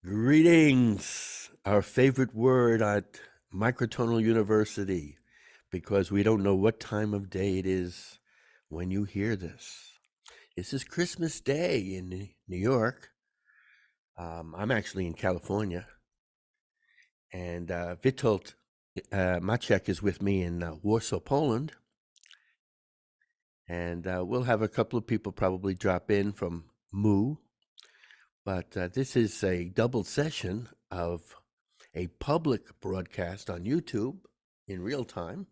Greetings, our favorite word at Microtonal University, because we don't know what time of day it is when you hear this. This is Christmas Day in New York. I'm actually in California, and Witold Maciak is with me in Warsaw, Poland. And we'll have a couple of people probably drop in from Mu. But this is a double session of a public broadcast on YouTube in real time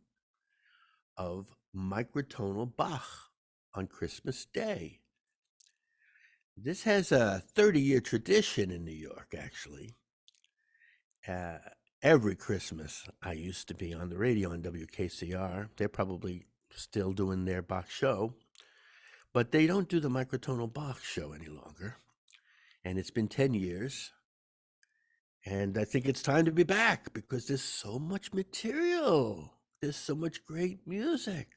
of Microtonal Bach on Christmas Day. This has a 30-year tradition in New York, actually. Every Christmas, I used to be on the radio on WKCR. They're probably still doing their Bach show, but they don't do the Microtonal Bach show any longer. And it's been 10 years. And I think it's time to be back because there's so much material. There's so much great music.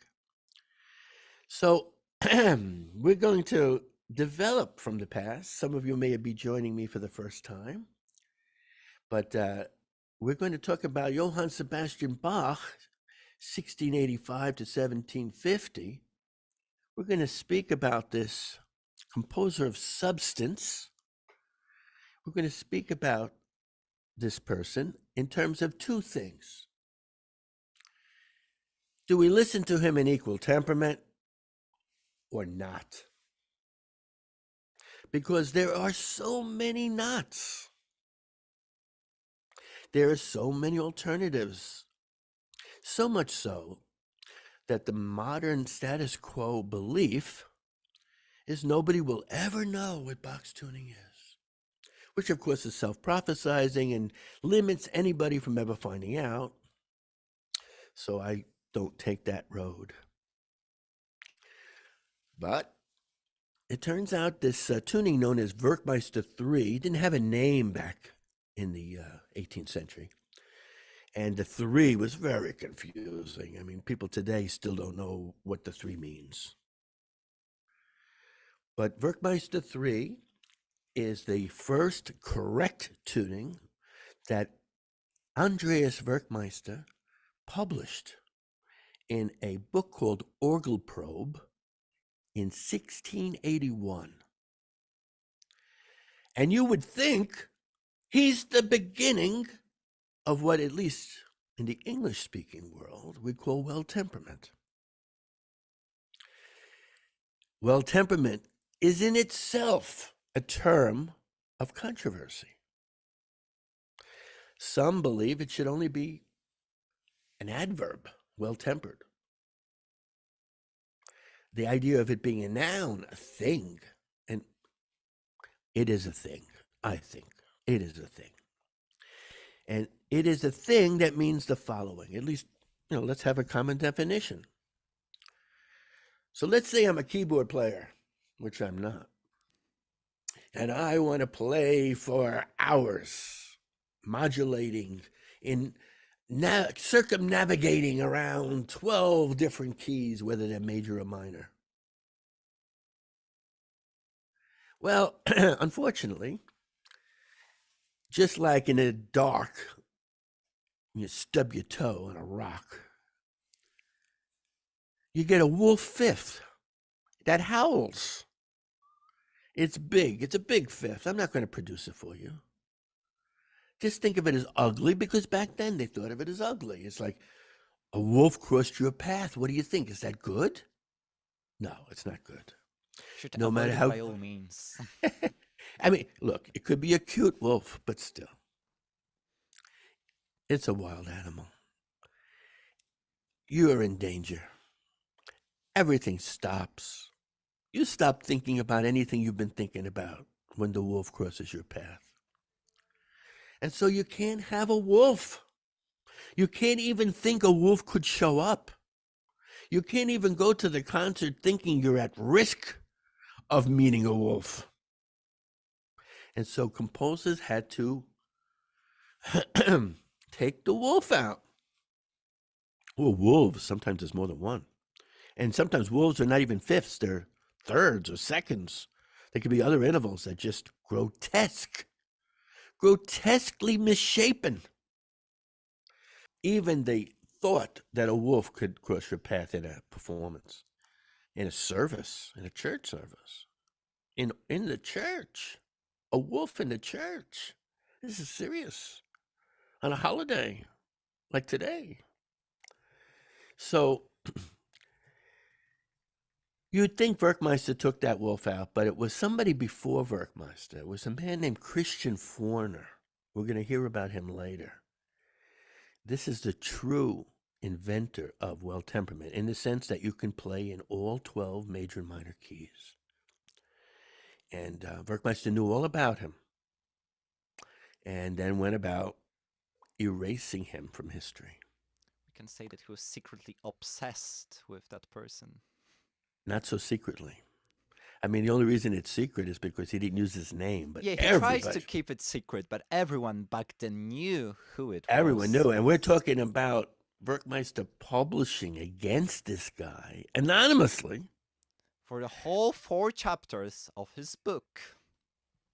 So we're going to develop from the past. Some of you may be joining me for the first time. But we're going to talk about Johann Sebastian Bach, 1685 to 1750. We're going to speak about this composer of substance. We're going to speak about this person in terms of two things. Do we listen to him in equal temperament or not? Because there are so many nots. There are so many alternatives. So much so that the modern status quo belief is nobody will ever know what Bach's tuning is, which of course is self-prophesizing and limits anybody from ever finding out. So I don't take that road. But it turns out this tuning known as Werkmeister 3 didn't have a name back in the 18th century. And the 3 was very confusing. I mean, people today still don't know what the 3 means. But Werkmeister 3 is the first correct tuning that Andreas Werkmeister published in a book called Orgelprobe in 1681. And you would think he's the beginning of what, at least in the English-speaking world, we call well-temperament. Well-temperament is in itself a term of controversy. Some believe it should only be an adverb, well-tempered. The idea of it being a noun, a thing, and it is a thing, I think. It is a thing. And it is a thing that means the following. At least, let's have a common definition. So let's say I'm a keyboard player, which I'm not. And I want to play for hours, modulating in circumnavigating around 12 different keys, whether they're major or minor. Well, unfortunately, just like in the dark, you stub your toe on a rock, you get a wolf fifth that howls. It's big. It's a big fifth. I'm not going to produce it for you. Just think of it as ugly, because back then they thought of it as ugly. It's like a wolf crossed your path. What do you think? Is that good? No, it's not good. Should No avoid matter it how. by all means. I mean, look, it could be a cute wolf, but still, it's a wild animal. You are in danger. Everything stops. You stop thinking about anything you've been thinking about when the wolf crosses your path. And so you can't have a wolf. You can't even think a wolf could show up. You can't even go to the concert thinking you're at risk of meeting a wolf. And so composers had to take the wolf out. Well, wolves, sometimes there's more than one. And sometimes wolves are not even fifths, they're thirds or seconds. There could be other intervals that just grotesque. grotesquely misshapen. Even the thought that a wolf could cross your path in a performance, in a service, in a church service, in the church, a wolf in the church. This is serious. On a holiday like today. So you'd think Werkmeister took that wolf out, but it was somebody before Werkmeister. It was a man named Christian Forner. We're going to hear about him later. This is the true inventor of well temperament in the sense that you can play in all 12 major and minor keys. And Werkmeister knew all about him and then went about erasing him from history. We can say that he was secretly obsessed with that person. Not so secretly. I mean, the only reason it's secret is because he didn't use his name. But yeah, he tries to keep it secret, but everyone back then knew who it was. Everyone knew, and we're talking about Werkmeister publishing against this guy anonymously for the whole 4 chapters of his book.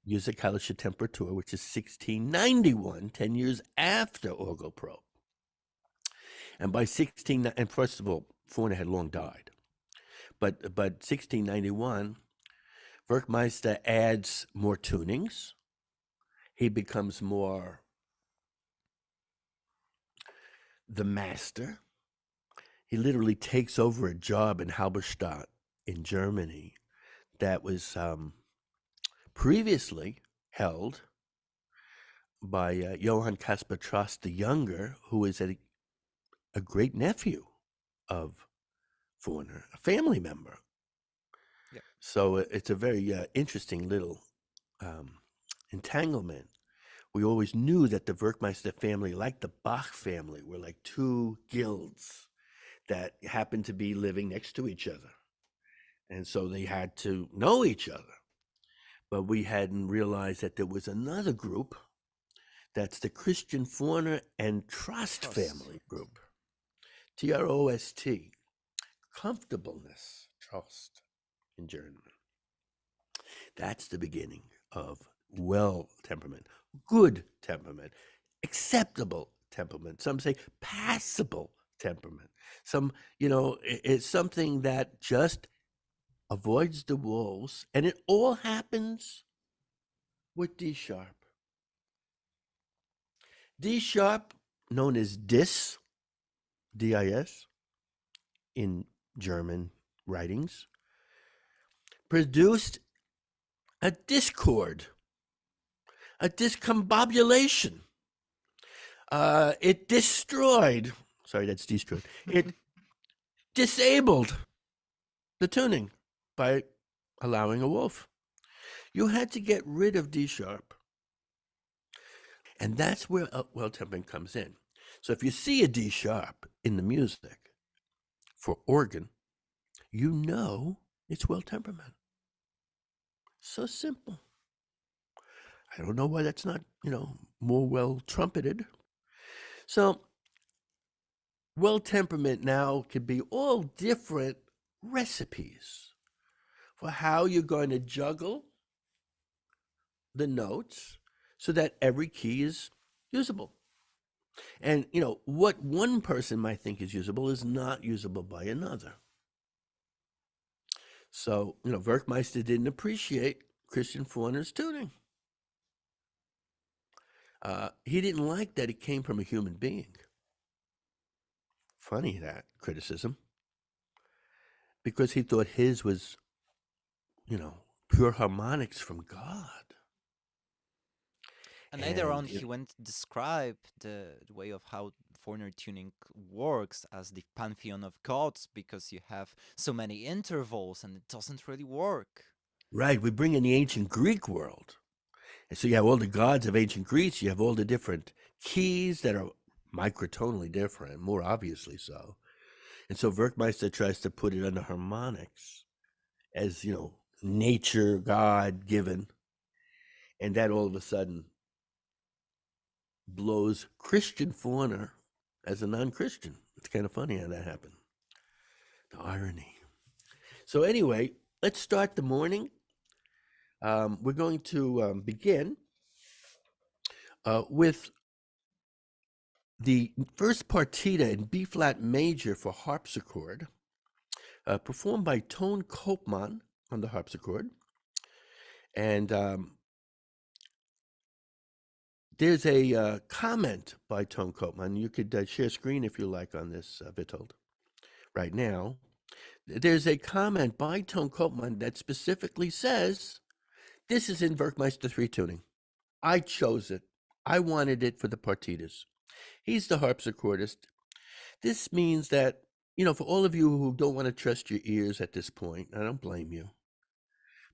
Musikalische Temperatur, which is 1691, 10 years after Orgelprobe. And by and first of all, Forner had long died. But 1691, Werkmeister adds more tunings. He becomes more the master. He literally takes over a job in Halberstadt in Germany that was previously held by Johann Caspar Trost the Younger, who is a great nephew of Forner, a family member. Yep. So it's a very interesting little entanglement. We always knew that the Werkmeister family, like the Bach family, were like 2 guilds that happened to be living next to each other. And so they had to know each other. But we hadn't realized that there was another group. That's the Christian Forner and Trost family group. T-R-O-S-T. Comfortableness. Trost in German. That's the beginning of well temperament, good temperament, acceptable temperament. Some say passable temperament. Some, it's something that just avoids the wolves, and it all happens with D sharp. D sharp, known as dis, D-I-S, in German writings, produced a discord, a discombobulation. It destroyed, that's destroyed. It disabled the tuning by allowing a wolf. You had to get rid of D sharp. And that's where well temperament comes in. So if you see a D sharp in the music for organ, you know it's well temperament. So simple. I don't know why that's not, more well trumpeted. So well temperament now could be all different recipes for how you're going to juggle the notes so that every key is usable. And, what one person might think is usable is not usable by another. So, Werkmeister didn't appreciate Christian Forner's tuning. He didn't like that it came from a human being. Funny, that criticism. Because he thought his was, pure harmonics from God. And later on, he went to describe the way of how Forner tuning works as the pantheon of gods, because you have so many intervals and it doesn't really work. Right. We bring in the ancient Greek world. And so you have all the gods of ancient Greece. You have all the different keys that are microtonally different, more obviously so. And so Werkmeister tries to put it under harmonics as, nature, God given. And that all of a sudden blows Christian Forner as a non-Christian. It's kind of funny how that happened. The irony. So anyway, let's start the morning. We're going to begin with the first partita in B flat major for harpsichord, performed by Tone Koopman on the harpsichord. And there's a comment by Tone Koopman. You could share screen if you like on this, Witold, right now. There's a comment by Tone Koopman that specifically says, this is in Werkmeister 3 tuning. I chose it. I wanted it for the partitas. He's the harpsichordist. This means that, for all of you who don't want to trust your ears at this point, I don't blame you.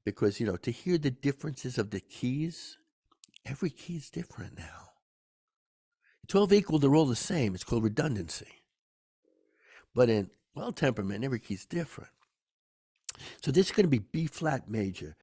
Because, to hear the differences of the keys, every key is different now. 12 equal, they're all the same. It's called redundancy. But in well temperament, every key is different. So this is going to be B flat major.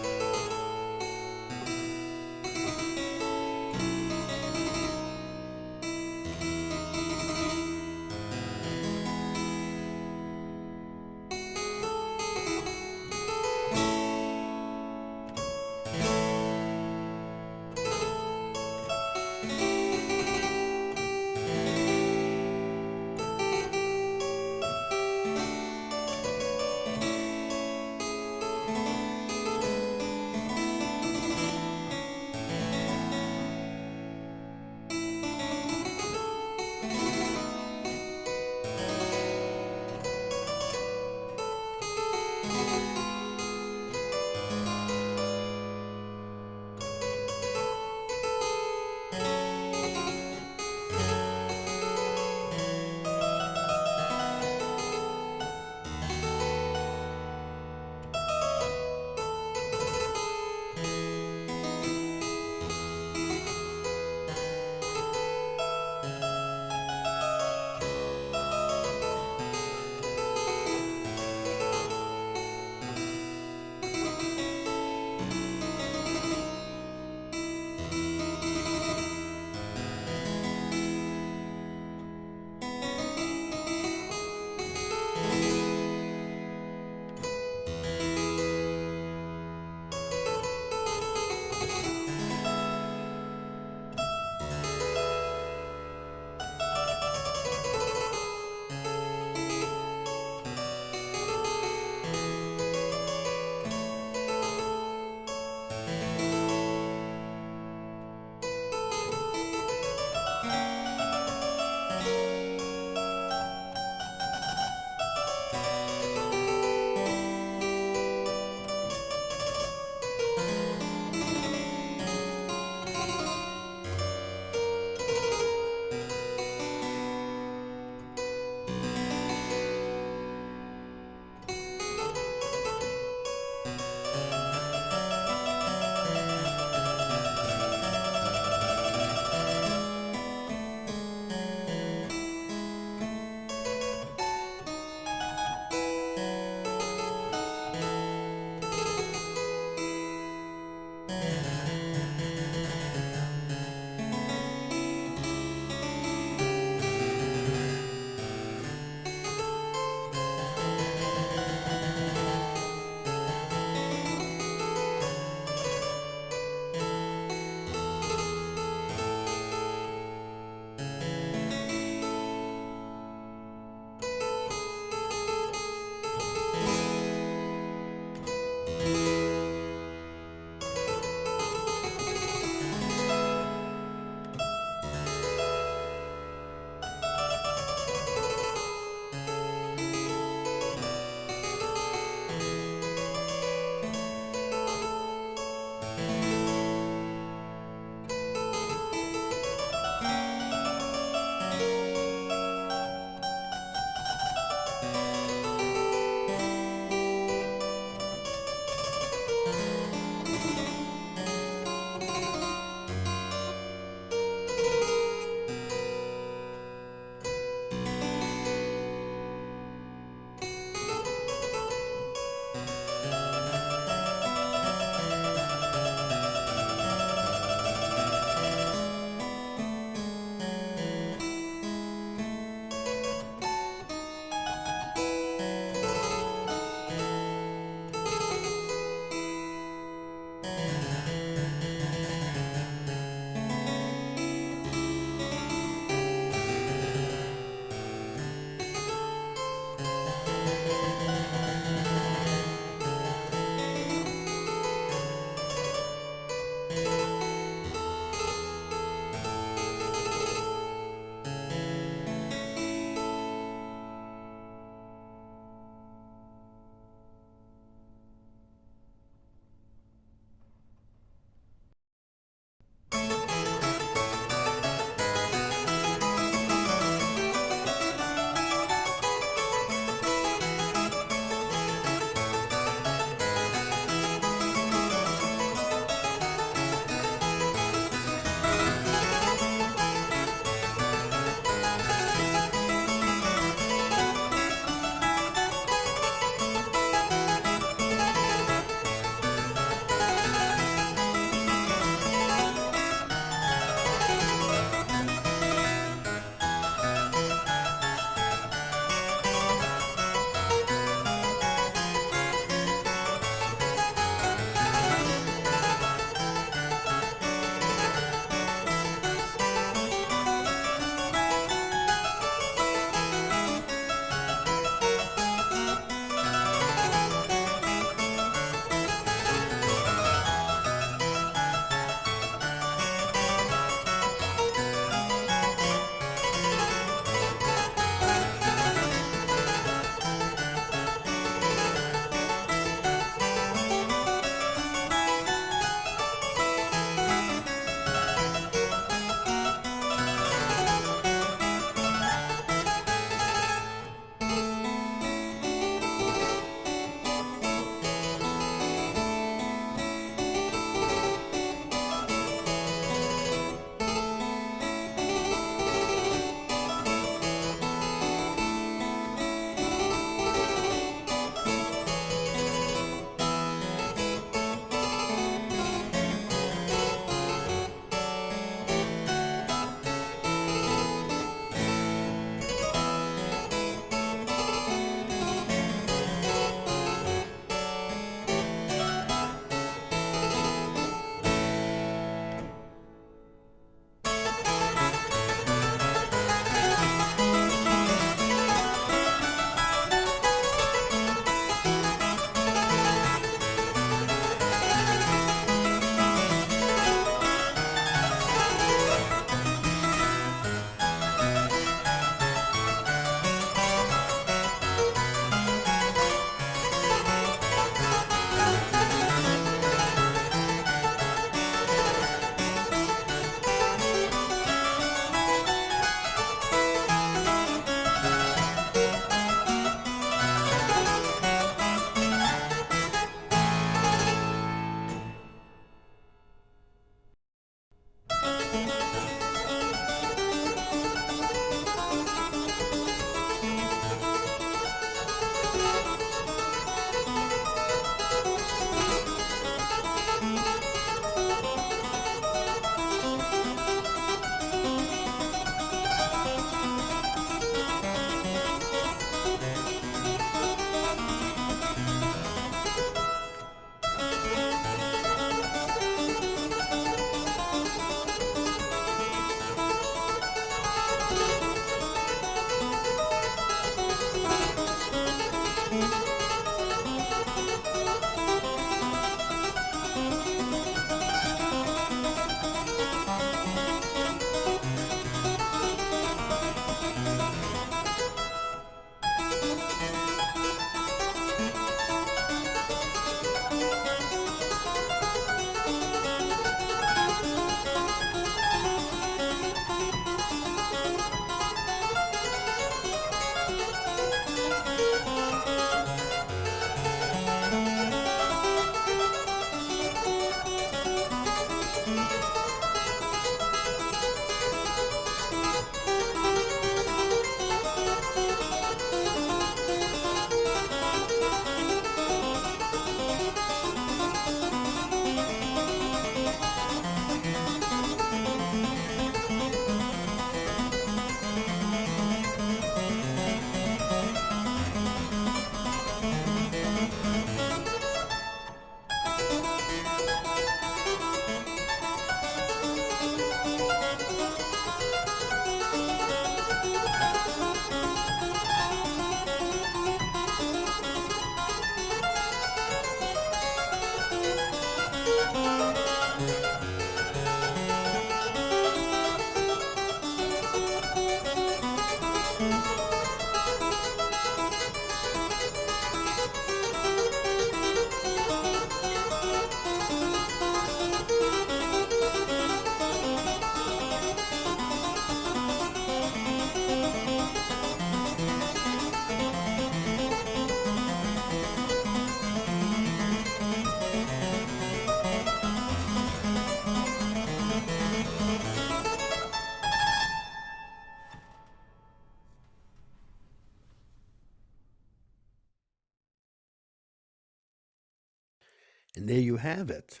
And there you have it.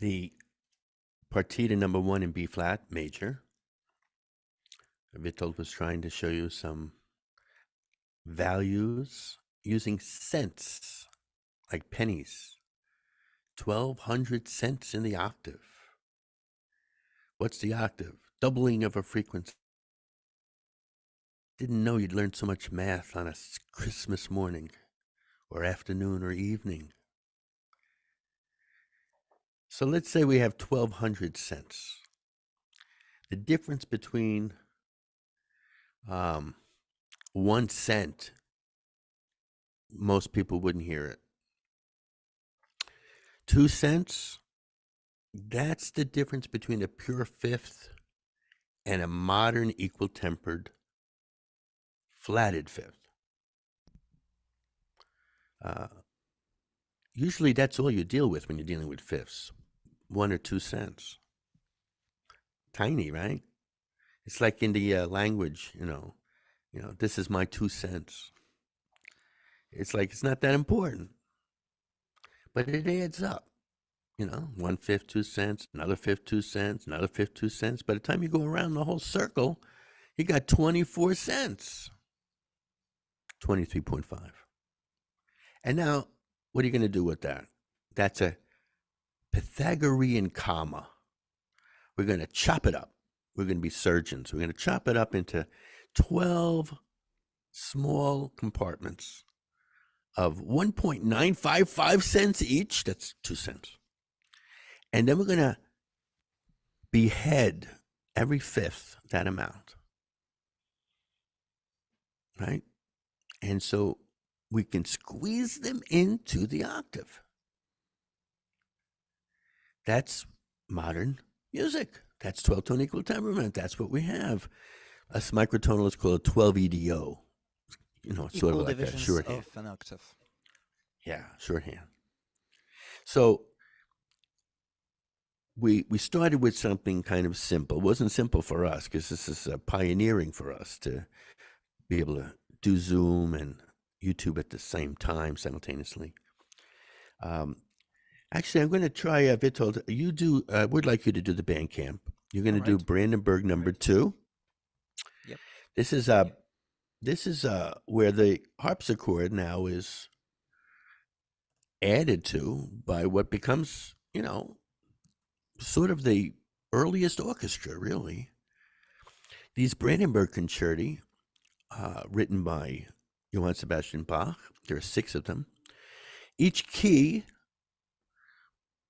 The partita number 1 in B flat major. Witold was trying to show you some values using cents, like pennies. 1,200 cents in the octave. What's the octave? Doubling of a frequency. Didn't know you'd learn so much math on a Christmas morning or afternoon or evening. So let's say we have 1,200 cents. The difference between 1 cent, most people wouldn't hear it. 2 cents, that's the difference between a pure fifth and a modern equal-tempered flatted fifth. Usually that's all you deal with when you're dealing with fifths, 1 or 2 cents. Tiny, right? It's like in the language, this is my 2 cents. It's like it's not that important, but it adds up. 1/5, 2 cents, another fifth, 2 cents, another fifth, 2 cents. By the time you go around the whole circle, you got 24 cents. 23.5. And now, what are you going to do with that? That's a Pythagorean comma. We're going to chop it up. We're going to be surgeons. We're going to chop it up into 12 small compartments of 1.955 cents each. That's 2 cents. And then we're going to behead every fifth that amount. Right? And so we can squeeze them into the octave. That's modern music. That's 12-tone equal temperament. That's what we have. Us microtonalists call it 12 EDO. It's sort of like a shorthand. Of an octave. Yeah, shorthand. So we started with something kind of simple. It wasn't simple for us because this is pioneering for us to be able to do Zoom and YouTube at the same time simultaneously. Actually, I'm going to try, Witold, I would like you to do the band camp. You're going to do Brandenburg number 2. Yep. This is where the harpsichord now is added to by what becomes, sort of the earliest orchestra, really. These Brandenburg concerti, written by Johann Sebastian Bach, there are 6 of them. Each key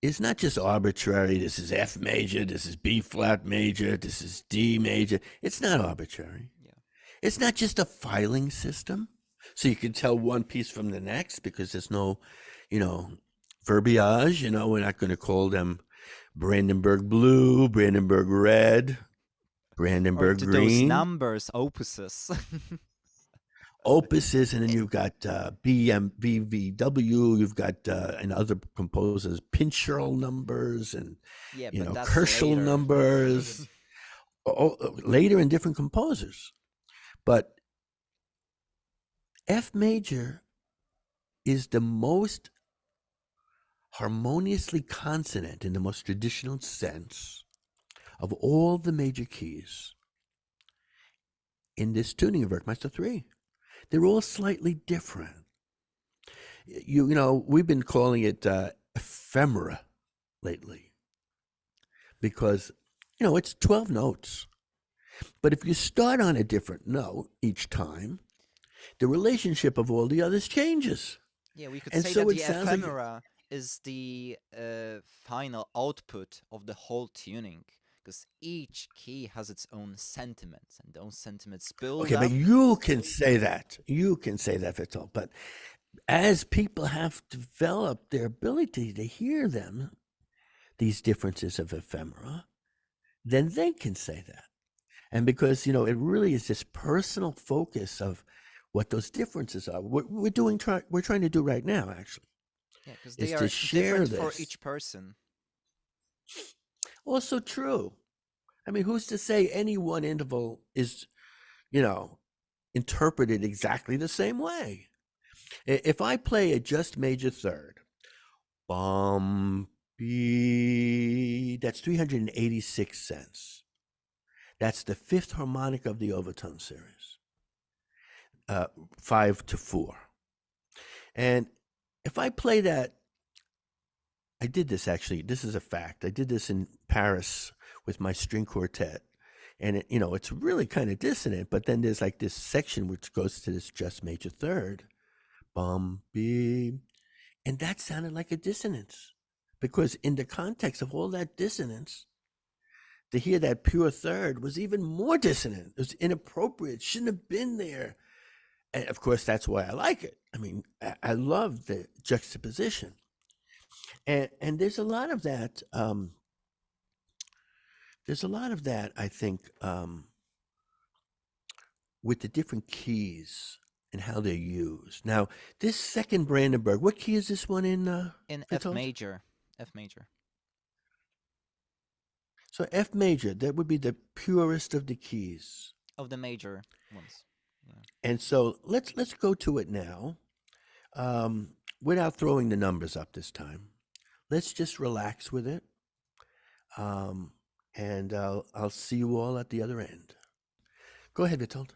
is not just arbitrary. This is F major, this is B flat major, this is D major. It's not arbitrary. Yeah. It's not just a filing system. So you can tell one piece from the next because there's no, verbiage. We're not going to call them Brandenburg blue, Brandenburg red, Brandenburg green. Those numbers, opuses. Opuses, and then you've got BVW, you've got and other composers, Pincherl numbers and Kerschel numbers, later in different composers. But F major is the most harmoniously consonant in the most traditional sense of all the major keys in this tuning of Werkmeister 3. They're all slightly different. We've been calling it ephemera lately because, it's 12 notes. But if you start on a different note each time, the relationship of all the others changes. Yeah, we could say that the ephemera is the final output of the whole tuning. Because each key has its own sentiments, and those sentiments build up. Okay, but you can say that. You can say that, Witold. But as people have developed their ability to hear them, these differences of ephemera, then they can say that. And because, it really is this personal focus of what those differences are. What we're trying to do right now, actually. Yeah, because they are different for each person. Also true. I mean, who's to say any one interval is, interpreted exactly the same way? If I play a just major third, bum, B, that's 386 cents. That's the fifth harmonic of the overtone series, 5 to 4. And if I play that, I did this actually, this is a fact. I did this in Paris with my string quartet. And it's really kind of dissonant, but then there's like this section which goes to this just major third, bum, B, and that sounded like a dissonance. Because in the context of all that dissonance, to hear that pure third was even more dissonant. It was inappropriate, shouldn't have been there. And of course, that's why I like it. I mean, I love the juxtaposition. And there's a lot of that. I think, with the different keys and how they're used. Now, this second Brandenburg, what key is this one in? In F Witold? major. F major. So F major, that would be the purest of the keys. Of the major ones. Yeah. And so let's go to it now, without throwing the numbers up this time. Let's just relax with it, and I'll see you all at the other end. Go ahead, Witold.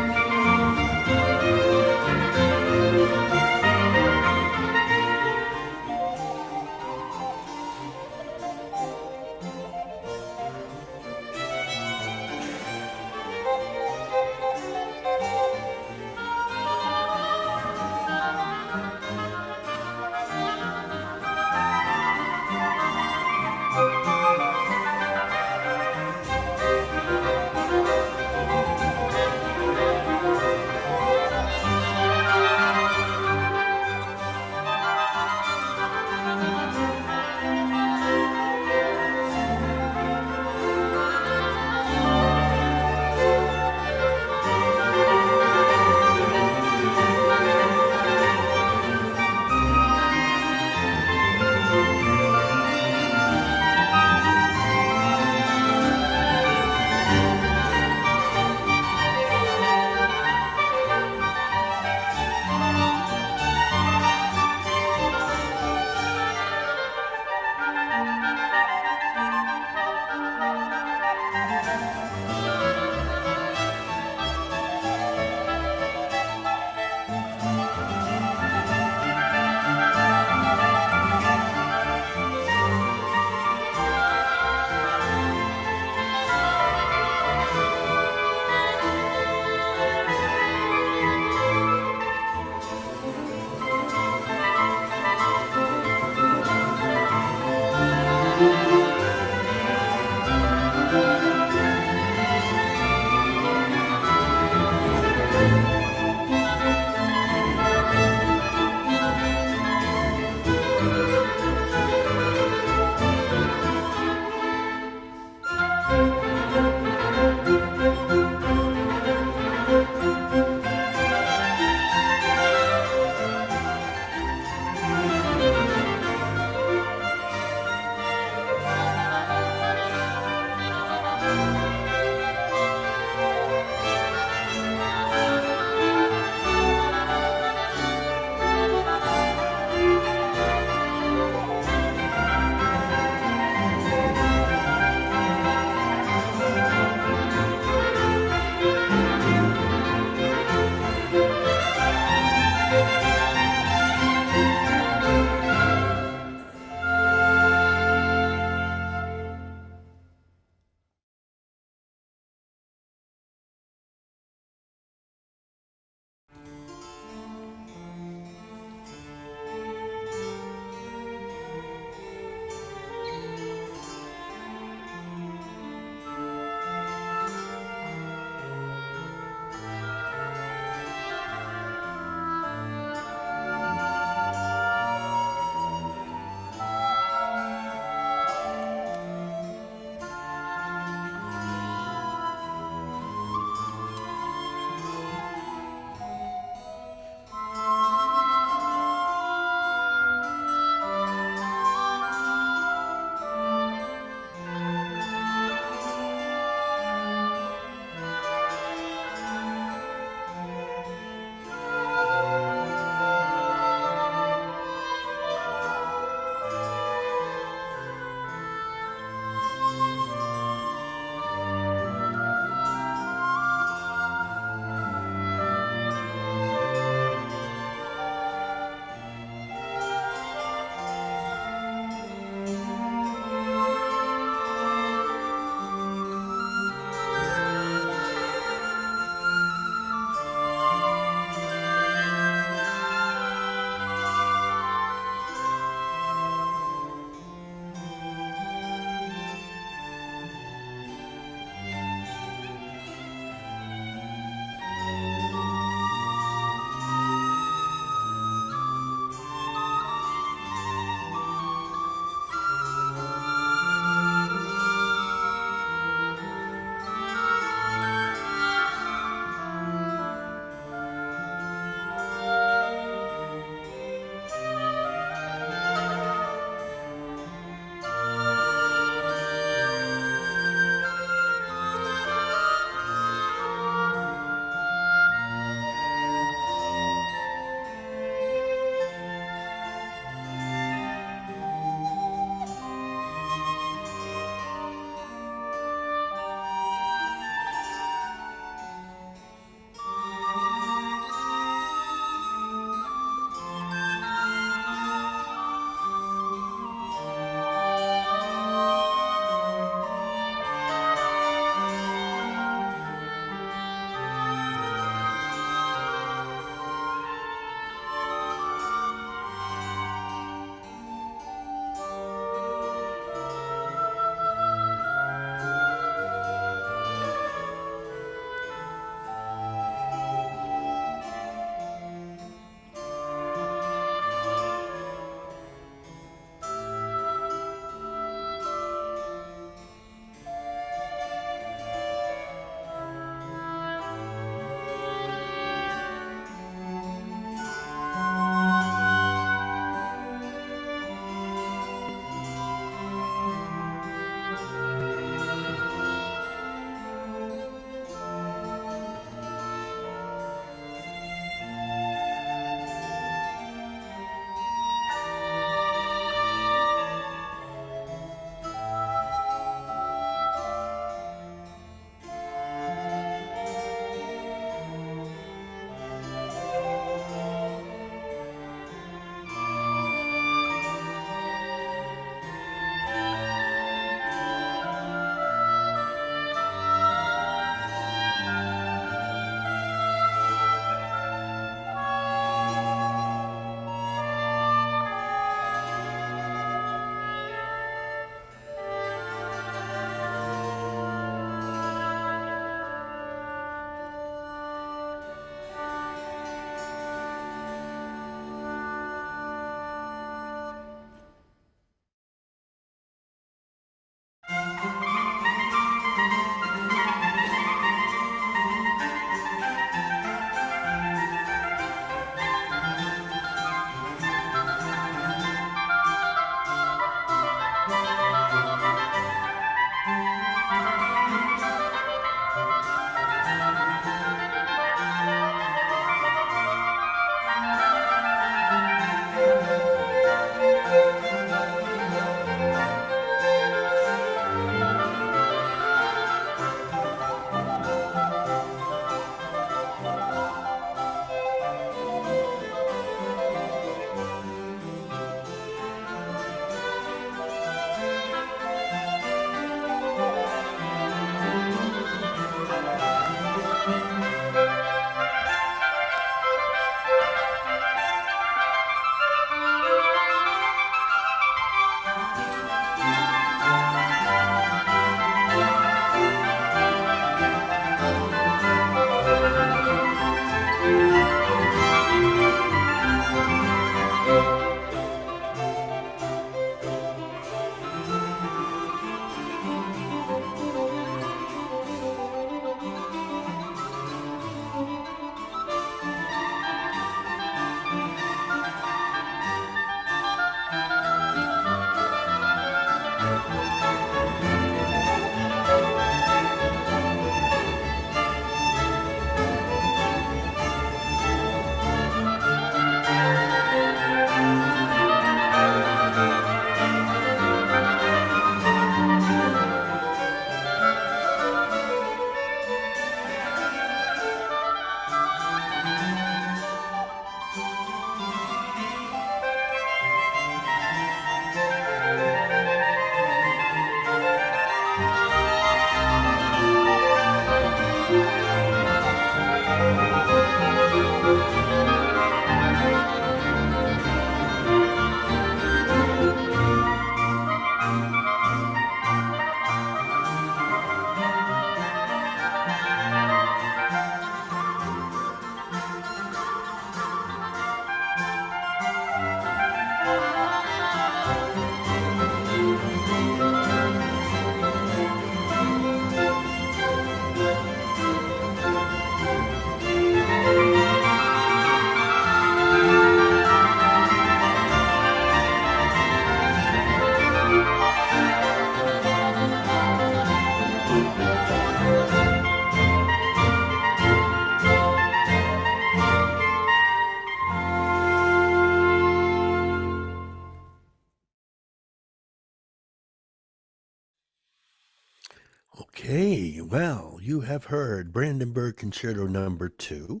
Okay, well, you have heard Brandenburg Concerto Number 2.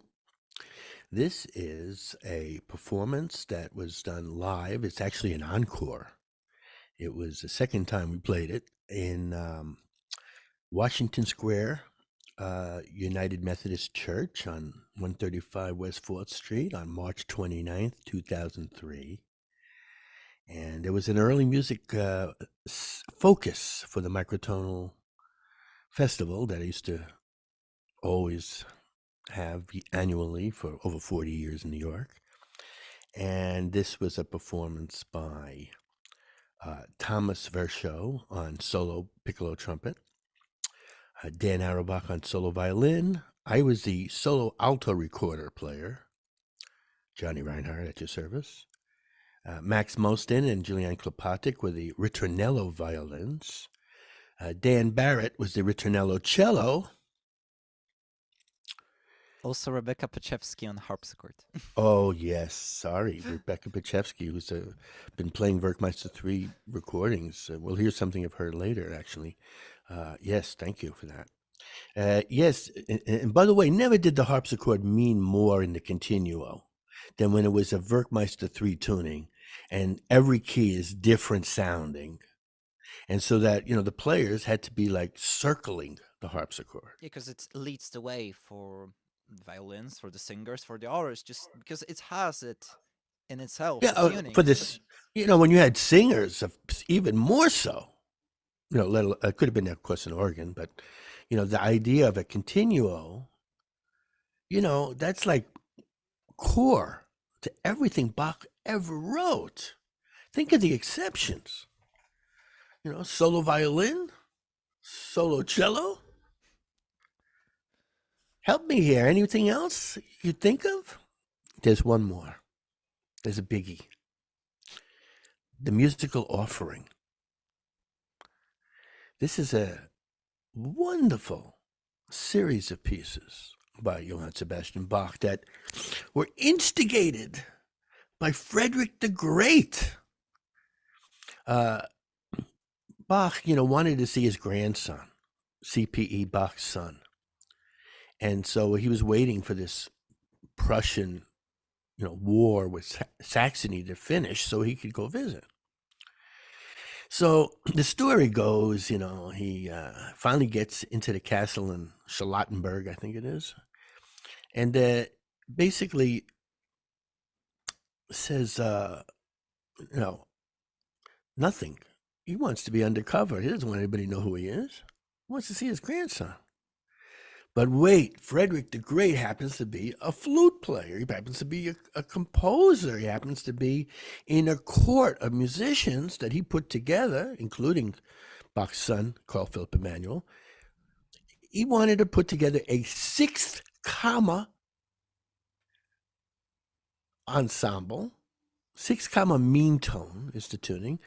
This is a performance that was done live. It's actually an encore. It was the second time we played it in Washington Square, United Methodist Church on 135 West 4th Street on March 29th, 2003. And there was an early music focus for the Microtonal Festival that I used to always have annually for over 40 years in New York. And this was a performance by Thomas Verschow on solo piccolo trumpet, Dan Auerbach on solo violin. I was the solo alto recorder player, Johnny Reinhard at your service. Max Mostin and Julian Klopatik were the ritornello violins. Dan Barrett was the ritornello cello. Also, Rebecca Pechefsky on harpsichord. Oh, yes. Sorry. Rebecca Pechefsky, who's been playing Werkmeister 3 recordings. We'll hear something of her later, actually. Yes, thank you for that. Yes, and by the way, never did the harpsichord mean more in the continuo than when it was a Werkmeister 3 tuning, and every key is different sounding. And so that, the players had to be like circling the harpsichord. Yeah, because it leads the way for violins, for the singers, for the artists, just because it has it in itself. Yeah, the tuning. for this, when you had singers, even more so, it could have been, of course, an organ, but, the idea of a continuo, that's like core to everything Bach ever wrote. Think of the exceptions. Solo violin, solo cello. Help me here. Anything else you think of? There's one more. There's a biggie. The musical offering. This is a wonderful series of pieces by Johann Sebastian Bach that were instigated by Frederick the Great. Bach, wanted to see his grandson, C.P.E. Bach's son. And so he was waiting for this Prussian, war with Saxony to finish so he could go visit. So the story goes, he finally gets into the castle in Charlottenburg, I think it is, and basically says, nothing. He wants to be undercover. He doesn't want anybody to know who he is. He wants to see his grandson. But wait, Frederick the Great happens to be a flute player. He happens to be a composer. He happens to be in a court of musicians that he put together, including Bach's son, Carl Philipp Emanuel. He wanted to put together a sixth comma ensemble. Sixth comma mean tone is the tuning.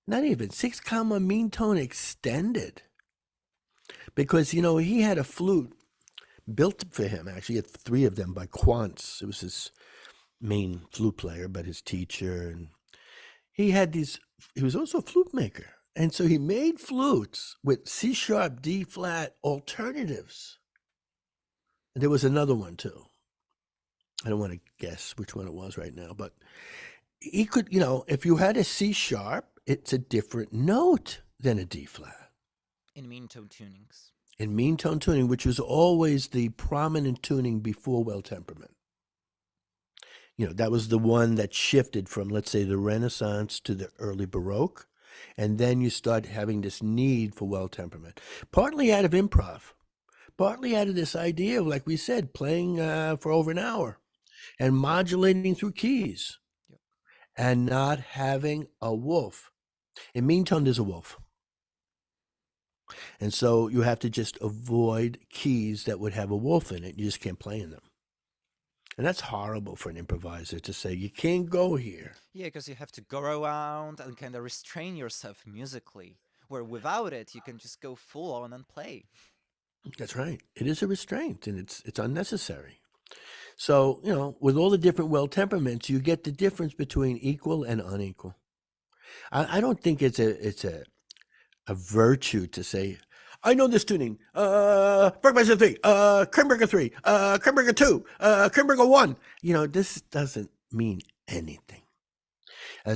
Not even sixth comma mean tone extended. Because, he had a flute built for him. Actually, he had 3 of them by Quantz. It was his main flute player, but his teacher. And he was also a flute maker. And so he made flutes with C sharp, D flat alternatives. And there was another one too. I don't want to guess which one it was right now, but he could, if you had a C sharp, it's a different note than a D flat. In mean tone tunings. In mean tone tuning, which was always the prominent tuning before well temperament. That was the one that shifted from, let's say, the Renaissance to the early Baroque. And then you start having this need for well temperament, partly out of improv, partly out of this idea of, like we said, playing for over an hour and modulating through keys and not having a wolf. In mean tone, there's a wolf. And so you have to just avoid keys that would have a wolf in it. You just can't play in them. And that's horrible for an improviser to say, you can't go here. Yeah, because you have to go around and kind of restrain yourself musically, where without it, you can just go full on and play. That's right. It is a restraint, and it's unnecessary. So, with all the different well temperaments, you get the difference between equal and unequal. I don't think it's a virtue to say, I know this tuning. Bergmeister 3, Krimberger 3, Krimberger 2, Krimberger 1. You know, this doesn't mean anything.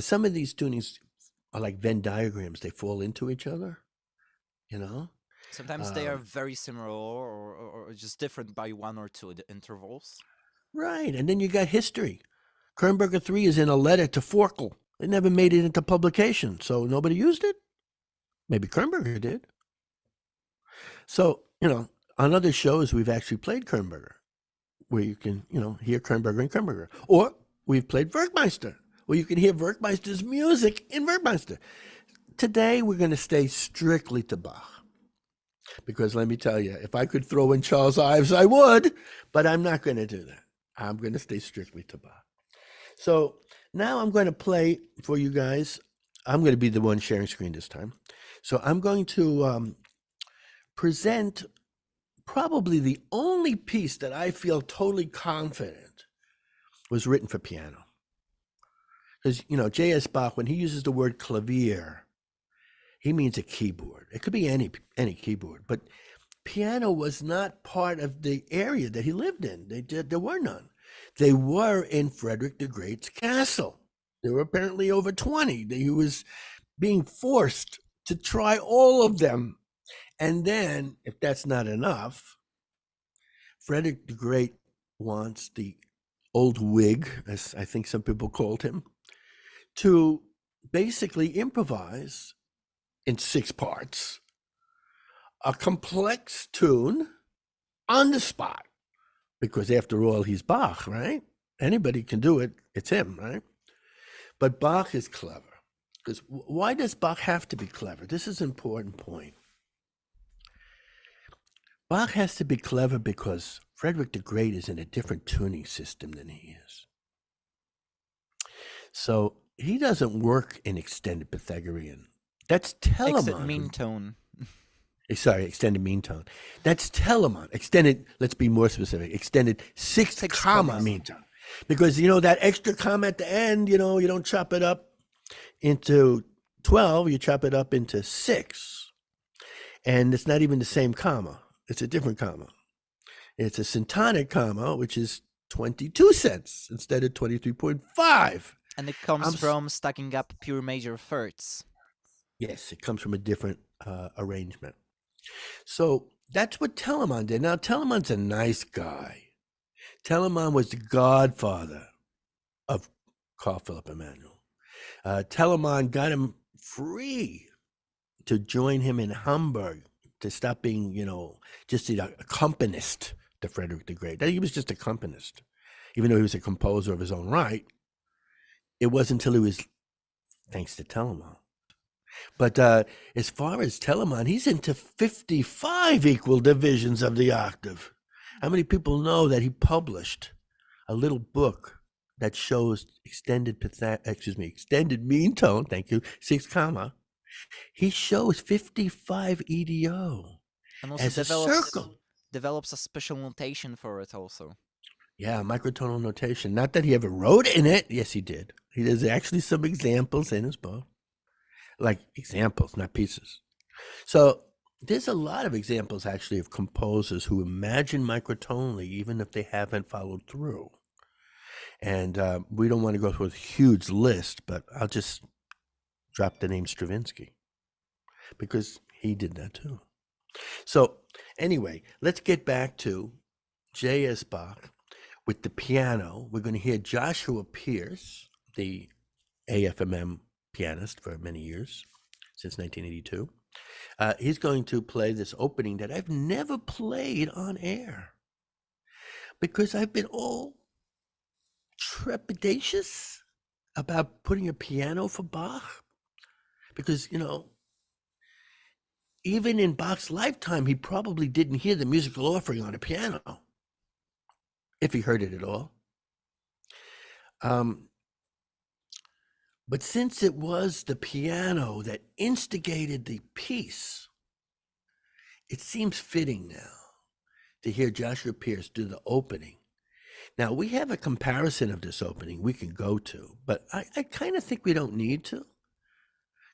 Some of these tunings are like Venn diagrams. They fall into each other, you know? Sometimes they are very similar or just different by 1 or 2 intervals. Right. And then you got history. Krimberger 3 is in a letter to Forkel. It never made it into publication, so nobody used it. Maybe Krimberger did. So, you know, on other shows, we've actually played Krimberger, where you can, you know, hear Krimberger and Krimberger. Or we've played Werkmeister, where you can hear Werkmeister's music in Werkmeister. Today, we're going to stay strictly to Bach. Because let me tell you, if I could throw in Charles Ives, I would, but I'm not going to do that. I'm going to stay strictly to Bach. So now I'm going to play for you guys. I'm going to be the one sharing screen this time. So I'm going to present probably the only piece that I feel totally confident was written for piano. Because, you know, J.S. Bach, when he uses the word clavier, he means a keyboard. It could be any keyboard, but piano was not part of the area that he lived in. There were none. They were in Frederick the Great's castle. There were apparently over 20. He was being forced to try all of them. And then, if that's not enough, Frederick the Great wants the old Whig, as I think some people called him, to basically improvise in 6 parts a complex tune on the spot. Because after all, he's Bach, right? Anybody can do it. It's him, right? But Bach is clever. Because why does Bach have to be clever? This is an important point. Bach has to be clever because Frederick the Great is in a different tuning system than he is. So he doesn't work in extended Pythagorean. That's Telemann. Mean tone. Sorry, extended mean tone. That's Telemann. Extended, let's be more specific, extended 6 comma mean tone. Because, you know, that extra comma at the end, you know, you don't chop it up into 12, you chop it up into 6. And it's not even the same comma. It's a different comma. It's a syntonic comma, which is 22 cents instead of 23.5. And it comes from stacking up pure major thirds. Yes, it comes from a different arrangement. So that's what Telemann did. Now, Telemann's a nice guy. Telemann was the godfather of Carl Philipp Emanuel. Telemann got him free to join him in Hamburg, to stop being, you know, just the accompanist to Frederick the Great. He was just accompanist. Even though he was a composer of his own right, it wasn't until he was, thanks to Telemann. But as far as Telemann, he's into 55 equal divisions of the octave. How many people know that he published a little book that shows extended mean tone, thank you, 6 comma. He shows 55 EDO and also as a circle. Develops a special notation for it also. Yeah, microtonal notation. Not that he ever wrote in it. Yes, he did. There's actually some examples in his book. Like examples, not pieces. So there's a lot of examples actually of composers who imagine microtonally even if they haven't followed through. And we don't want to go through a huge list, but I'll just drop the name Stravinsky because he did that too. So anyway, let's get back to J.S. Bach with the piano. We're going to hear Joshua Pierce, the AFMM pianist for many years, since 1982. He's going to play this opening that I've never played on air because I've been all trepidatious about putting a piano for Bach. Because, you know, even in Bach's lifetime, he probably didn't hear the musical offering on a piano, if he heard it at all. But since it was the piano that instigated the piece, it seems fitting now to hear Joshua Pierce do the opening. Now, we have a comparison of this opening we can go to, but I kind of think we don't need to,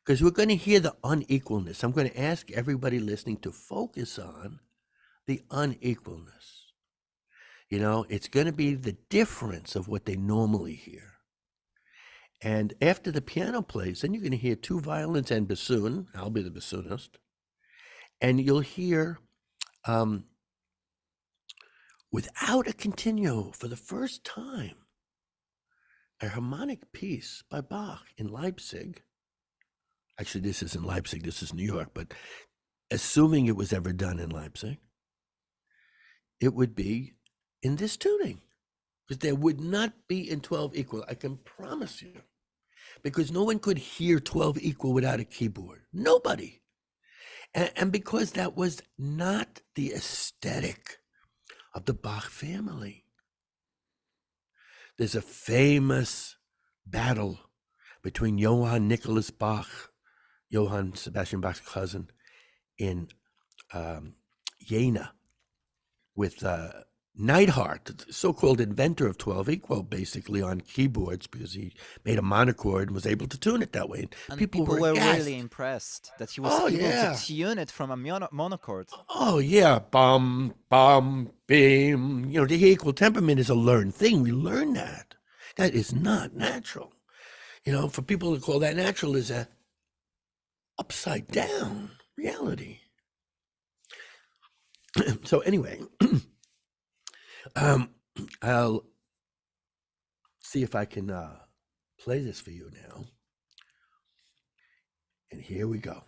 because we're going to hear the unequalness. I'm going to ask everybody listening to focus on the unequalness. You know, it's going to be the difference of what they normally hear. And after the piano plays, then you're going to hear two violins and bassoon. I'll be the bassoonist. And you'll hear, without a continuo, for the first time, a harmonic piece by Bach in Leipzig. Actually, this isn't Leipzig, this is New York, but assuming it was ever done in Leipzig, it would be in this tuning, because there would not be in 12 equal, I can promise you, because no one could hear 12 equal without a keyboard. Nobody. And because that was not the aesthetic of the Bach family. There's a famous battle between Johann Nicholas Bach, Johann Sebastian Bach's cousin, in Jena with Neidhart, the so-called inventor of 12 equal, basically on keyboards, because he made a monochord and was able to tune it that way. And people were really impressed that he was able to tune it from a monochord. Oh, yeah. Bum, bum, bim. You know, the equal temperament is a learned thing. We learn that. That is not natural. You know, for people to call that natural is a upside down reality. So anyway, I'll see if I can play this for you now. And here we go.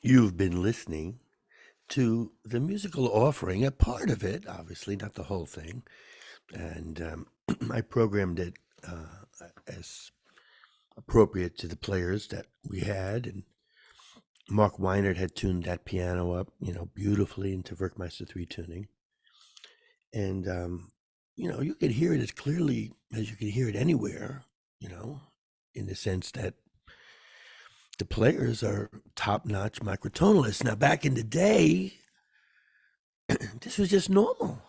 You've been listening to the musical offering, a part of it, obviously, not the whole thing. And I programmed it as appropriate to the players that we had. And Mark Weinert had tuned that piano up, beautifully into Werkmeister 3 tuning. And, you could hear it as clearly as you could hear it anywhere, in the sense that the players are top-notch microtonalists. Now, back in the day, this was just normal.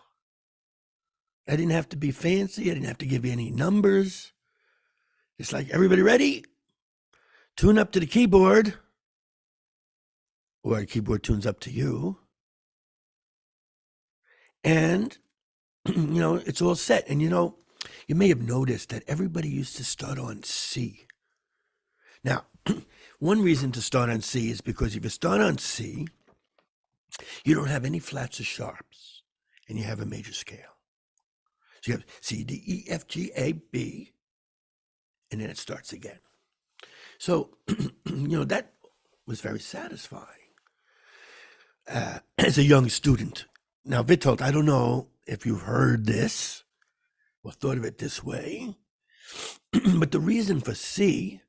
I didn't have to be fancy. I didn't have to give you any numbers. It's like, everybody ready? Tune up to the keyboard. Or the keyboard tunes up to you. And, it's all set. And, you may have noticed that everybody used to start on C. Now, one reason to start on C is because if you start on C, you don't have any flats or sharps, and you have a major scale. So you have C, D, E, F, G, A, B, and then it starts again. So, that was very satisfying as a young student. Now, Witold, I don't know if you've heard this or thought of it this way, but the reason for C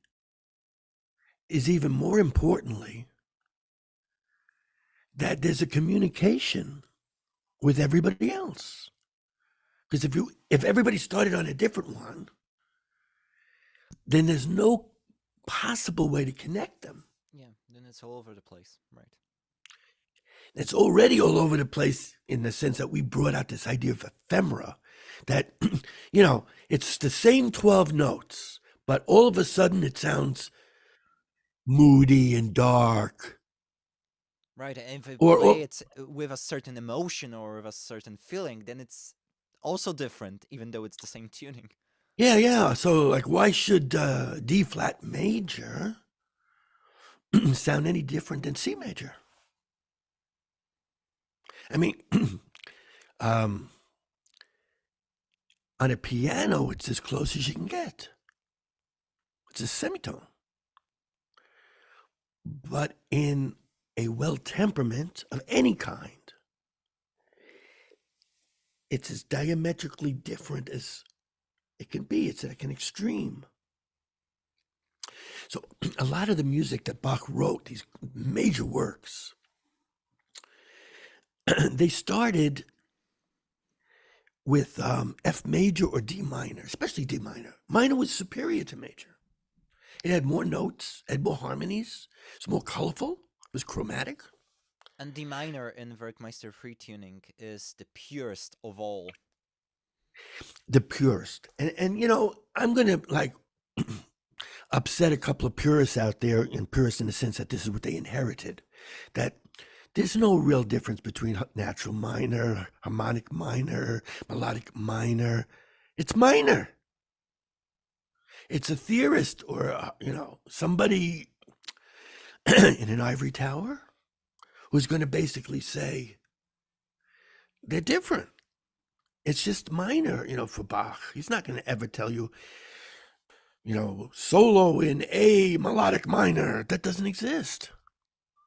is even more importantly that there's a communication with everybody else. Because if everybody started on a different one, then there's no possible way to connect them. Yeah, then it's all over the place, right? It's already all over the place in the sense that we brought out this idea of ephemera, that, it's the same 12 notes, but all of a sudden it sounds moody and dark. Right, and if we play it with a certain emotion or with a certain feeling, then it's also different, even though it's the same tuning. Yeah. So, like, why should D flat major sound any different than C major? I mean, on a piano, it's as close as you can get. It's a semitone. But in a well temperament of any kind, it's as diametrically different as it can be. It's like an extreme. So a lot of the music that Bach wrote, these major works, they started with F major or D minor, especially D minor. Minor was superior to major. It had more notes, had more harmonies, it's more colorful, it was chromatic. And D minor in Werkmeister 3 tuning is the purest of all. The purest. And I'm going to upset a couple of purists out there, and purists in the sense that this is what they inherited, that there's no real difference between natural minor, harmonic minor, melodic minor. It's minor. It's a theorist or, somebody in an ivory tower who's going to basically say they're different. It's just minor, for Bach. He's not going to ever tell you, solo in A melodic minor. That doesn't exist.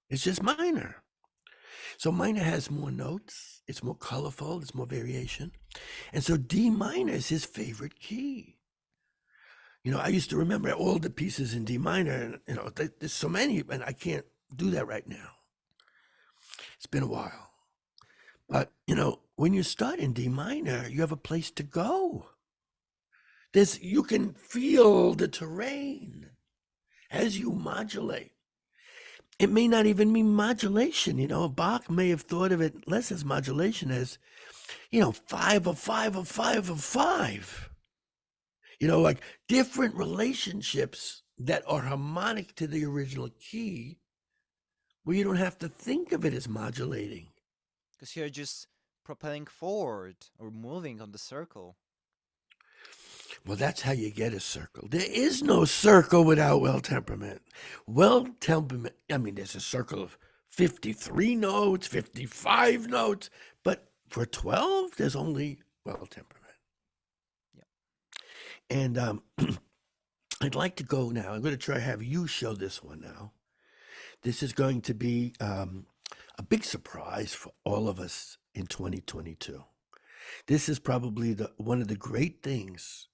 It's just minor. So minor has more notes. It's more colorful. There's more variation. And so D minor is his favorite key. I used to remember all the pieces in D minor, and, there's so many, and I can't do that right now. It's been a while. But, when you start in D minor, you have a place to go. You can feel the terrain as you modulate. It may not even mean modulation. Bach may have thought of it less as modulation as, 5 of 5 of 5 of 5. Like different relationships that are harmonic to the original key, where you don't have to think of it as modulating. Because you're just propelling forward or moving on the circle. Well, that's how you get a circle. There is no circle without well temperament. Well temperament, there's a circle of 53 notes, 55 notes, but for 12, there's only well temperament. Yeah. And I'd like to go now. I'm going to try to have you show this one now. This is going to be a big surprise for all of us in 2022. This is probably one of the great things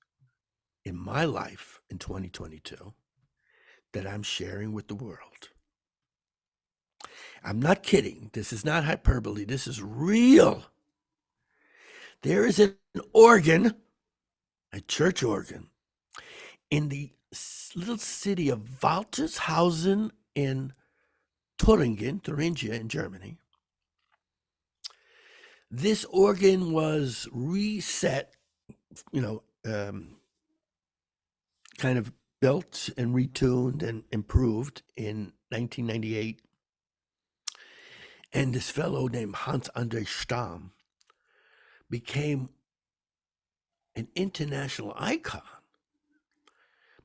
in my life in 2022 that I'm sharing with the world. I'm not kidding. This is not hyperbole. This is real. There is an organ, a church organ, in the little city of Waltershausen in Thuringia in Germany. This organ was reset, kind of built and retuned and improved in 1998. And this fellow named Hans-André Stamm became an international icon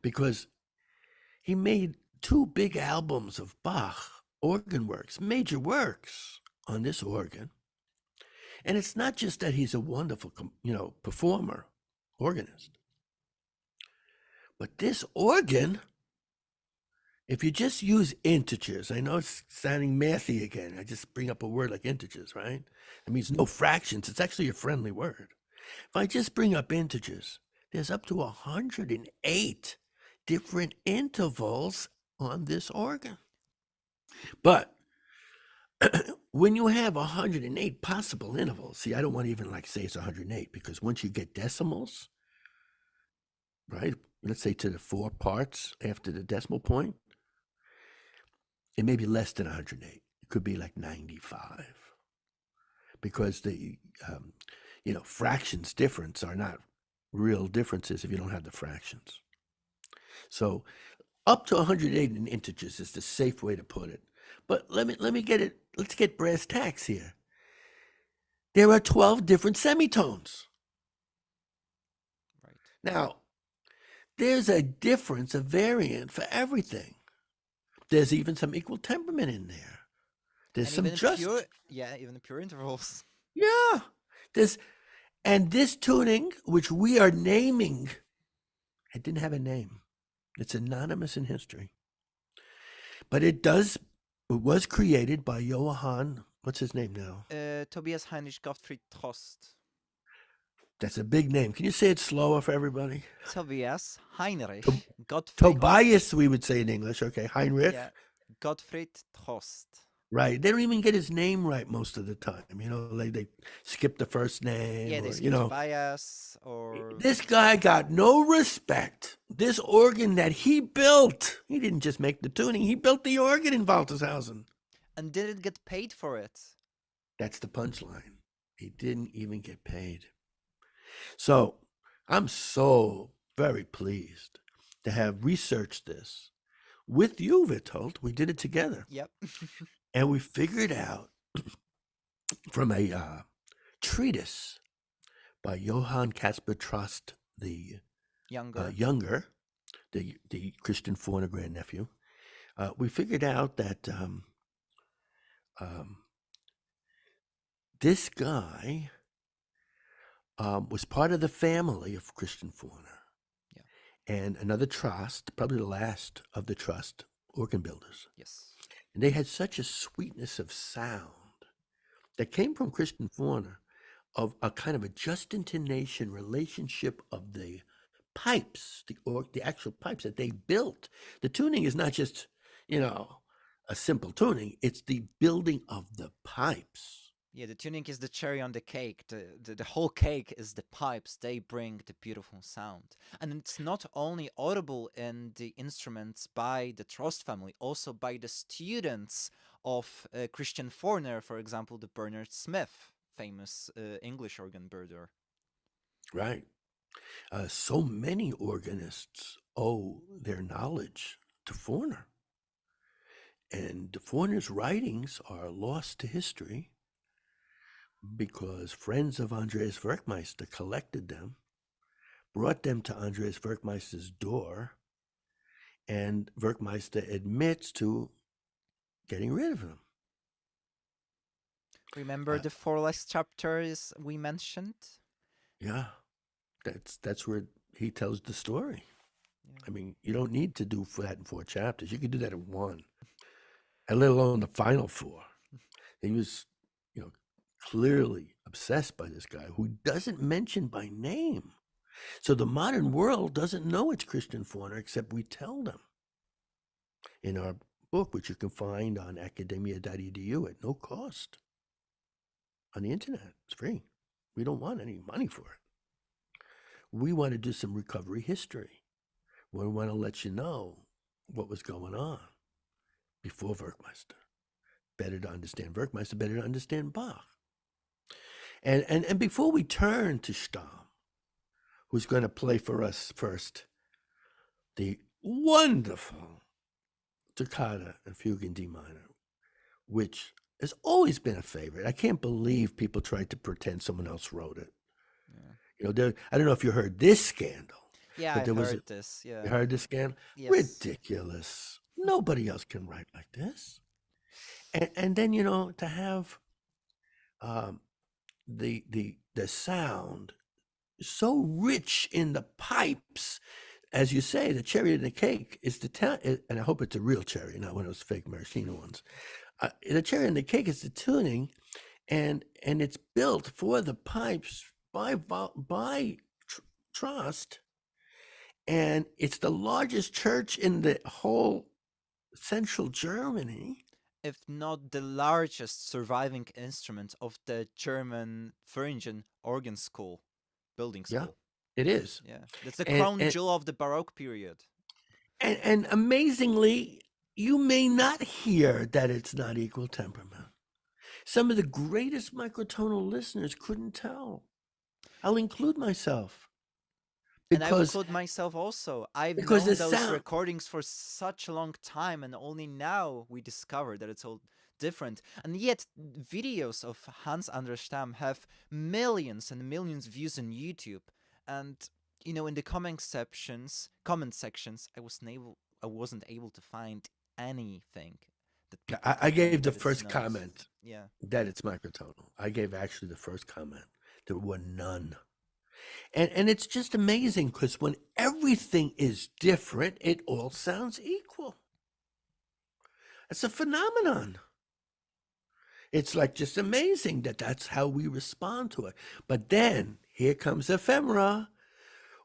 because he made 2 big albums of Bach organ works, major works on this organ. And it's not just that he's a wonderful, performer, organist, but this organ, if you just use integers, I know it's sounding mathy again. I just bring up a word like integers, right? It means no fractions. It's actually a friendly word. If I just bring up integers, there's up to 108 different intervals on this organ. But when you have 108 possible intervals, see, I don't want to even say it's 108 because once you get decimals, right? Let's say to the 4 parts after the decimal point, it may be less than 108. It could be like 95 because the, fractions difference are not real differences if you don't have the fractions. So up to 108 in integers is the safe way to put it. But let me get it. Let's get brass tacks here. There are 12 different semitones. Right. Now, there's a difference, a variant for everything. There's even some equal temperament in there. There's And some even just even the pure intervals. yeah. And this tuning, which we are naming, it didn't have a name. It's anonymous in history. But it was created by Johann, what's his name now? Tobias Heinrich Gottfried Trost. That's a big name. Can you say it slower for everybody? Tobias Heinrich Gottfried. Tobias, we would say in English. Okay, Heinrich. Yeah, Gottfried Trost. Right. They don't even get his name right most of the time. They skip the first name. Yeah, they skip Tobias or... This guy got no respect. This organ that he built, he didn't just make the tuning, he built the organ in Waltershausen. And didn't get paid for it. That's the punchline. He didn't even get paid. So I'm so very pleased to have researched this with you, Witold. We did it together. Yep. And we figured out from a treatise by Johann Caspar Trost the younger, the Christian Forner grandnephew, we figured out that this guy was part of the family of Christian Forner. Yeah. And another Trost, probably the last of the Trost organ builders. Yes. And they had such a sweetness of sound that came from Christian Forner, of a kind of a just intonation relationship of the pipes, the actual pipes that they built. The tuning is not just, a simple tuning. It's the building of the pipes. Yeah, the tuning is the cherry on the cake. The whole cake is the pipes. They bring the beautiful sound. And it's not only audible in the instruments by the Trost family, also by the students of Christian Forner, for example, the Bernard Smith, famous English organ builder. Right. So many organists owe their knowledge to Forner. And Forner's writings are lost to history because friends of Andreas Werkmeister collected them, brought them to Andreas Werkmeister's door, and Werkmeister admits to getting rid of them. Remember the 4 last chapters we mentioned? Yeah, that's where he tells the story. Yeah. I mean, you don't need to do that in 4 chapters. You can do that in 1. and let alone the final four. He was, you know, clearly obsessed by this guy who doesn't mention by name. So the modern world doesn't know it's Christian Fauna except we tell them in our book, which you can find on academia.edu at no cost on the internet. It's free. We don't want any money for it. We want to do some recovery history. We want to let you know what was going on before Werkmeister. Better to understand Werkmeister, better to understand Bach. And before we turn to Stamm, who's going to play for us first the wonderful Toccata and Fugue in D minor, which has always been a favorite. I can't believe people tried to pretend someone else wrote it. Yeah. You know, I don't know if you heard this scandal, Yeah, but I there was heard this. Yeah. you heard this scandal? Yes. Ridiculous. Nobody else can write like this. And then, you know, to have the sound so rich in the pipes, as you say, the cherry in the cake is the and I hope it's a real cherry, not one of those fake maraschino ones. The cherry in the cake is the tuning, and it's built for the pipes by Trust, and it's the largest church in the whole central Germany. If not the largest surviving instrument of the German Thuringen organ school, building Yeah, school. it is. Yeah, that's the And crown jewel of the Baroque period. and amazingly, you may not hear that it's not equal temperament. Some of the greatest microtonal listeners couldn't tell. I'll include myself And I will because include myself also. I've because known the those sound. recordings for such a long time, and only now we discover that it's all different. And yet, videos of Hans-André Stamm have millions and millions views on YouTube. And you know, in the comment sections, I wasn't able to find anything that people I can gave claim the that it's first not. comment Yeah. that it's microtonal. I gave actually the first comment. There were none. And it's just amazing because when everything is different, it all sounds equal. It's a phenomenon. It's like just amazing that that's how we respond to it. But then here comes ephemera.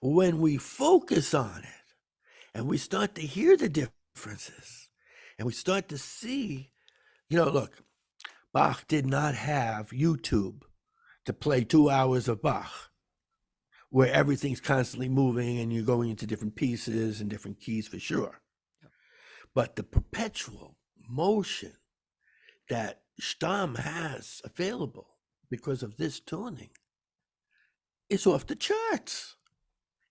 When we focus on it and we start to hear the differences and we start to see, you know, look, Bach did not have YouTube to play 2 hours of Bach where everything's constantly moving and you're going into different pieces and different keys for sure. Yep. But the perpetual motion that Stamm has available because of this tuning is off the charts.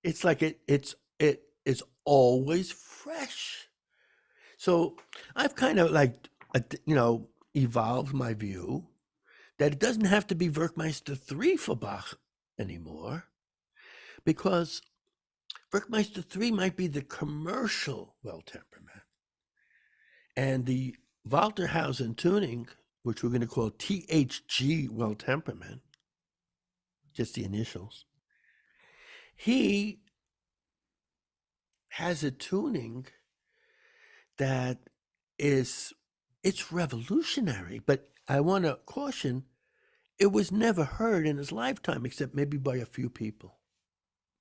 It's like it is always fresh. So I've kind of like, you know, evolved my view that it doesn't have to be Werkmeister 3 for Bach anymore, because Werkmeister 3 might be the commercial well temperament, and the Walterhausen tuning, which we're going to call THG well temperament, just the initials, he has a tuning that it's revolutionary, but I want to caution, it was never heard in his lifetime except maybe by a few people.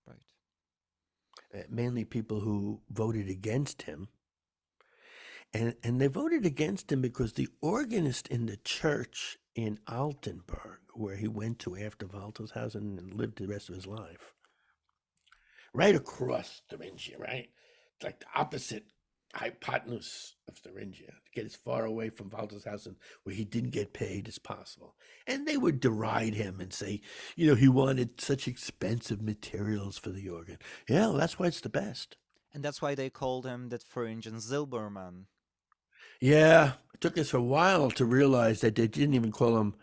Right. Mainly people who voted against him. And they voted against him because the organist in the church in Altenburg, where he went to after Waltershausen and lived the rest of his life, right across Thuringia, right? It's like the opposite hypotenuse of Thuringia, to get as far away from Waltershausen where he didn't get paid as possible. And they would deride him and say, you know, he wanted such expensive materials for the organ. Yeah, well, that's why it's the best. And that's why they called him the Thuringen Silberman. Yeah, it took us a while to realize that they didn't even call him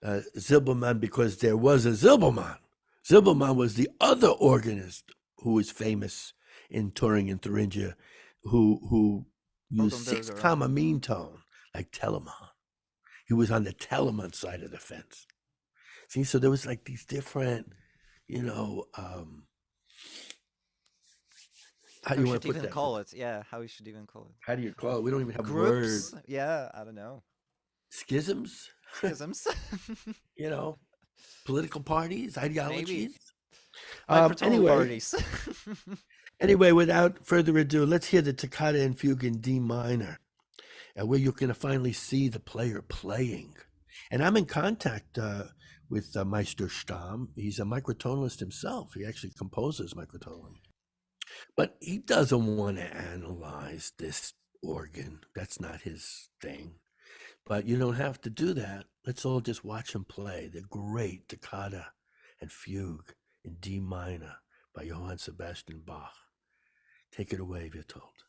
Zilberman because there was a Zilberman. Zilberman was the other organist who was famous in touring in Thuringia, who used 6-comma mean tone, like Telemann. He was on the Telemann side of the fence. See, so there was like these different, you know, How How do we you want should to put even that? call it? Yeah, how we should even call it? How do you call it? We don't even have words. Groups? Yeah, I don't know. Schisms? Schisms? You know, political parties, Maybe. ideologies. Microtonal Anyway, parties. without further ado, let's hear the toccata and fugue in D minor, where you're going to finally see the player playing. And I'm in contact with Meister Stamm. He's a microtonalist himself. He actually composes microtonally. But he doesn't want to analyze this organ. That's not his thing. But you don't have to do that. Let's all just watch him play the great toccata and fugue in D minor by Johann Sebastian Bach. Take it away, Witold.